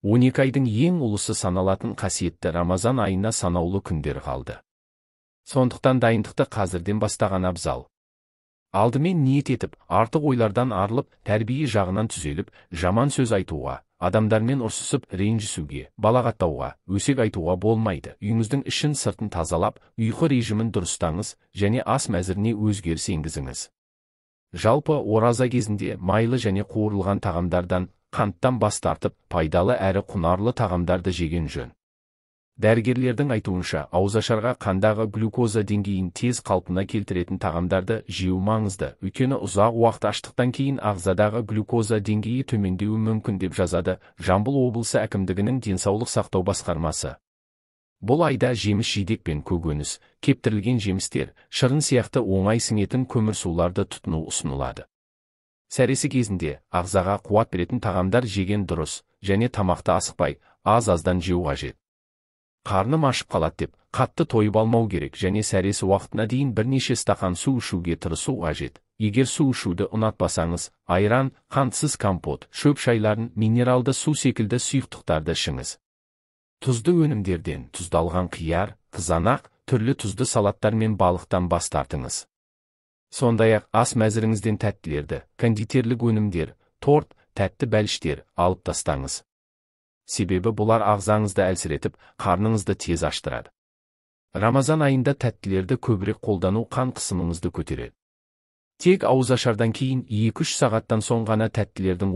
12 айдың ең ұлысы саналатын қасиетті Рамазан айына санаулы күндер қалды. Сондықтан дайындықты қазірден бастаған абзал. Алдымен ниет етіп, артық ойлардан арылып, тәрбие жағынан түзеліп, жаман сөз айтуға, адамдармен ұрсысып ренжісуге, балағаттауға, өсек айтуға болмайды. Үйіңіздің ішін сыртын тазалап, ұйқы режимін дұрыстаңыз және ас мәзіріне өзгеріс енгізіңіз. Жалпы ораза кезінде майлы және қуырылған тағамдардан, қанттан бас тартып, пайдалы әрі құнарлы тағамдарды жеген жөн. Дәрігерлердің айтуынша, ауызашарға қандағы глюкоза деңгейін тез қалпына келтіретін тағамдарды жеу маңызды, өйткені ұзақ уақыт аштықтан кейін ағзадағы глюкоза деңгейі төмендеуі мүмкін деп жазады Жамбыл облысы әкімдігінің денсаулық сақтау басқармасы. Бұл айда жеміс-жидек пен көкөніс, кептірілген жемістер, шырын сияқты оңай сіңетін көмірсуларды тұтыну ұсынылады. Сәресі кезінде ағзаға қуат беретін тағамдар жеген дұрыс, және тамақты асықпай, аз-аздан жеу қажет. Қарным ашып қалады деп, қатты тойып алмау керек және сәресі уақытына дейін бірнеше стақан су ішуге тырысу қажет. Егер су ішуді ұнатпасаңыз, айран, қантсыз компот, шөп шайларын, минералды су секілді сұйықтықтарды ішіңіз. Тұзды өнімдерден тұздалған қияр, қызанақ, түрлі тұзды салаттар мен балықтан бас тартыңыз. Сондай-ақ ас мәзіріңізден тәттілерді, кондитерлік өнімдер, торт, тәтті бәліштер алып тастаңыз. Себебі бұлар ағзаңызды әлсіретіп, қарныңызды тез аштырады. Рамазан айында тәттілерді көбірек қолдану қан қысымыңызды көтереді. Тек ауызашардан кейін 2-3 сағаттан соң ғана тәттілердің